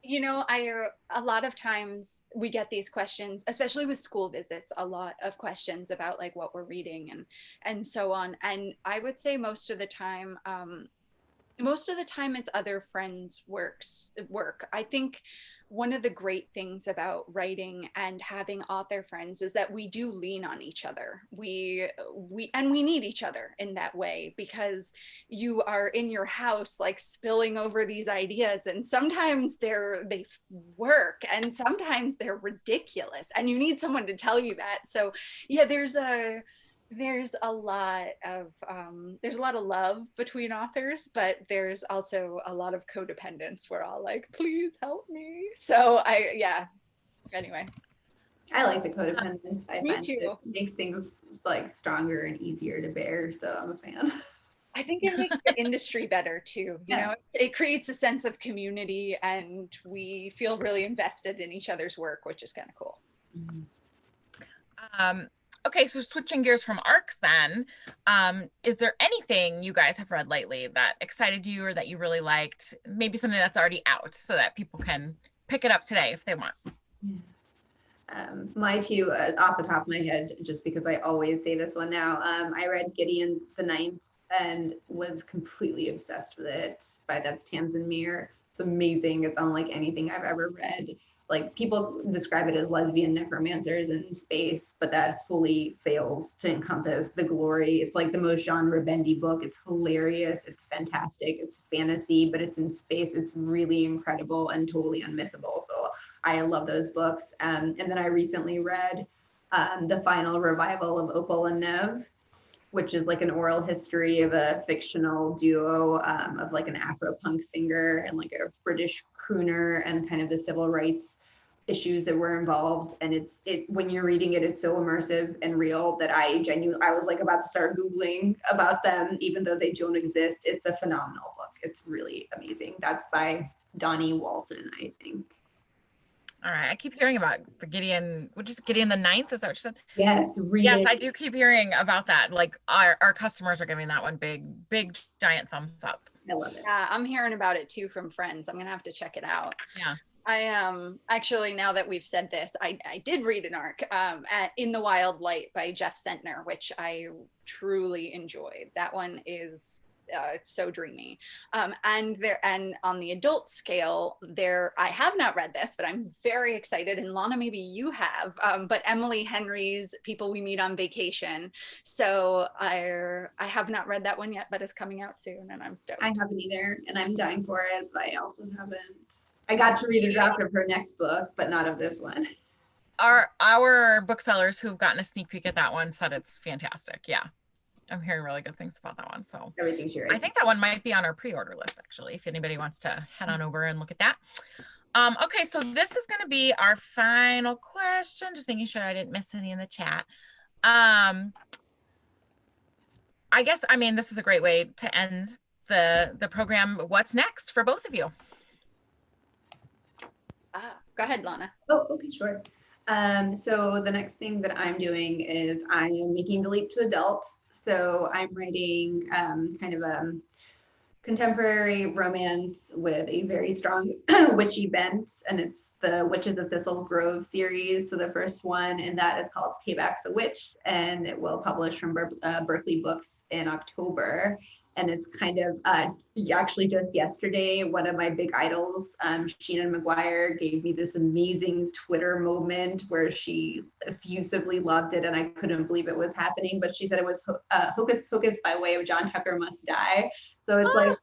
Speaker 3: you know, a lot of times we get these questions, especially with school visits, a lot of questions about like what we're reading and so on. And I would say most of the time it's other friends' work. I think one of the great things about writing and having author friends is that we do lean on each other. We need each other in that way, because you are in your house like spilling over these ideas, and sometimes they work and sometimes they're ridiculous, and you need someone to tell you that. So yeah, there's a lot of love between authors, but there's also a lot of codependence. We're all like, please help me. So anyway.
Speaker 2: I like the codependence. I
Speaker 3: Me
Speaker 2: find
Speaker 3: too.
Speaker 2: it makes things like stronger and easier to bear. So I'm a fan.
Speaker 3: I think it makes the industry better too. You know, it creates a sense of community, and we feel really invested in each other's work, which is kind of cool.
Speaker 1: Okay, so switching gears from arcs then, is there anything you guys have read lately that excited you or that you really liked? Maybe something that's already out so that people can pick it up today if they want.
Speaker 2: My two, off the top of my head, just because I always say this one now, I read Gideon the Ninth and was completely obsessed with it. That's Tamsin Muir. It's amazing. It's unlike anything I've ever read. Like, people describe it as lesbian necromancers in space, but that fully fails to encompass the glory. It's like the most genre bendy book. It's hilarious. It's fantastic. It's fantasy, but it's in space. It's really incredible and totally unmissable. So I love those books. And then I recently read the final revival of Opal and Nev, which is like an oral history of a fictional duo of like an Afro-punk singer and like a British crooner, and kind of the civil rights issues that were involved. And when you're reading it, it's so immersive and real that I was like about to start Googling about them, even though they don't exist. It's a phenomenal book. It's really amazing. That's by Donnie Walton, I think.
Speaker 1: All right. I keep hearing about the Gideon, which is Gideon the Ninth. Is that what you said?
Speaker 2: Yes.
Speaker 1: Yes, I do keep hearing about that. Like our customers are giving that one big, giant thumbs up.
Speaker 2: I love it.
Speaker 3: Yeah, I'm hearing about it too from friends. I'm gonna have to check it out.
Speaker 1: Yeah.
Speaker 3: I actually, now that we've said this, I did read an arc at In the Wild Light by Jeff Sentner, which I truly enjoyed. That one is it's so dreamy. And on the adult scale, I have not read this, but I'm very excited. And Lana, maybe you have, but Emily Henry's People We Meet on Vacation. So I have not read that one yet, but it's coming out soon, and I'm stoked.
Speaker 2: I haven't either, and I'm dying for it, but I also haven't. I got to read a draft of her next book, but not of this one.
Speaker 1: Our booksellers who've gotten a sneak peek at that one said it's fantastic. Yeah. I'm hearing really good things about that one. So
Speaker 2: everything's right.
Speaker 1: I think that one might be on our pre-order list, actually, if anybody wants to head on over and look at that. Okay, so this is going to be our final question. Just making sure I didn't miss any in the chat. I guess, I mean, this is a great way to end the program. What's next for both of you?
Speaker 3: Go ahead, Lana.
Speaker 2: Oh, okay, sure. So the next thing that I'm doing is I am making the leap to adult. So I'm writing kind of a contemporary romance with a very strong witchy bent, and it's the Witches of Thistle Grove series. So the first one, and that is called Payback's a Witch, and it will publish from Berkeley Books in October. And it's kind of actually just yesterday, one of my big idols, Sheena McGuire, gave me this amazing Twitter moment where she effusively loved it, and I couldn't believe it was happening. But she said it was Hocus Pocus by way of John Tucker Must Die. So it's like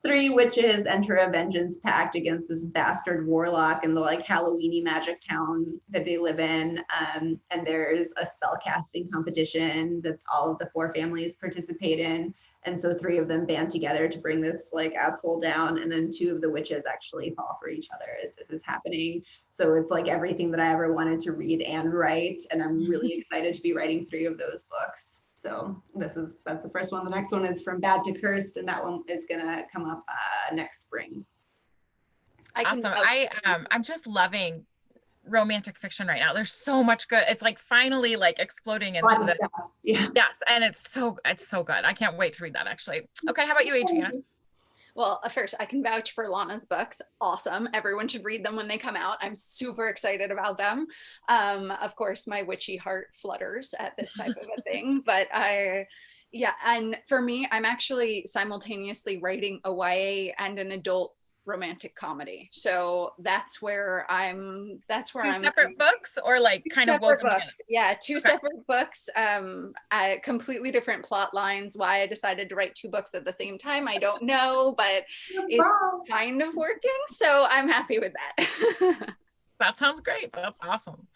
Speaker 2: three witches enter a vengeance pact against this bastard warlock in the like Halloweeny magic town that they live in. And there's a spell casting competition that all of the four families participate in. And so three of them band together to bring this like asshole down. And then two of the witches actually fall for each other as this is happening. So it's like everything that I ever wanted to read and write. And I'm really excited to be writing three of those books. So that's the first one. The next one is From Bad to Cursed, and that one is gonna come up next spring.
Speaker 1: Awesome. I'm just loving romantic fiction right now. There's so much good. It's like finally like exploding into the
Speaker 2: Stuff. Yeah.
Speaker 1: Yes, and it's so good. I can't wait to read that actually. Okay, how about you, Adriana?
Speaker 3: Well, first, I can vouch for Lana's books. Awesome. Everyone should read them when they come out. I'm super excited about them. Of course, my witchy heart flutters at this type of a thing, but yeah. And for me, I'm actually simultaneously writing a YA and an adult romantic comedy. So that's where I'm
Speaker 1: Two separate books or like kind of woven together?
Speaker 3: Yeah, two separate books, completely different plot lines. Why I decided to write two books at the same time, I don't know, but it's kind of working. So I'm happy with that.
Speaker 1: That sounds great. That's awesome.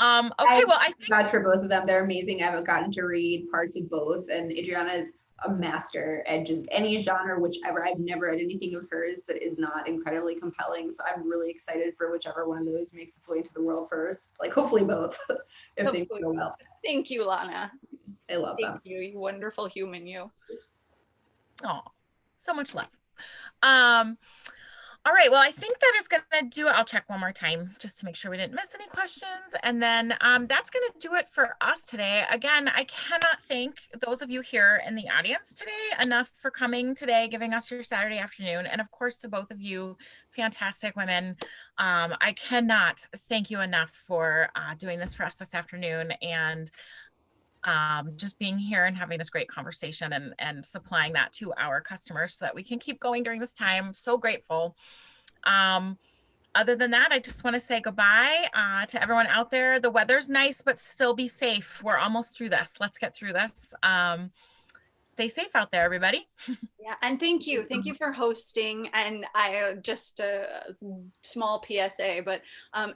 Speaker 1: Okay, well, I think
Speaker 2: vouch for both of them. They're amazing. I haven't gotten to read parts of both, and Adriana is a master at just any genre, whichever. I've never read anything of hers that is not incredibly compelling. So I'm really excited for whichever one of those makes its way into the world first. Like hopefully both, if things go well.
Speaker 3: Thank you, Lana.
Speaker 2: I love them.
Speaker 3: Thank you, you wonderful human, you.
Speaker 1: Oh, so much love. All right, well, I think that is going to do it. I'll check one more time just to make sure we didn't miss any questions. And then that's going to do it for us today. Again, I cannot thank those of you here in the audience today enough for coming today, giving us your Saturday afternoon. And of course, to both of you fantastic women, I cannot thank you enough for doing this for us this afternoon and just being here and having this great conversation and supplying that to our customers so that we can keep going during this time. So grateful. Other than that, I just want to say goodbye to everyone out there. The weather's nice, but still be safe. We're almost through this. Let's get through this. Stay safe out there, everybody.
Speaker 3: Yeah, and thank you for hosting. And I just a small PSA, but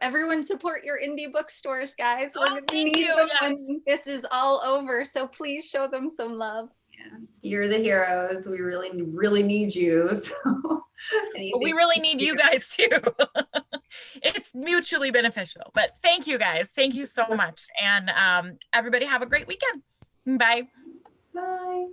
Speaker 3: everyone support your indie bookstores, guys. We're gonna need them when this is all over, so please show them some love.
Speaker 2: Yeah, you're the heroes. We really need you. So
Speaker 1: we really need you guys too. It's mutually beneficial. But thank you guys. Thank you so much. And everybody have a great weekend. Bye.
Speaker 2: Bye.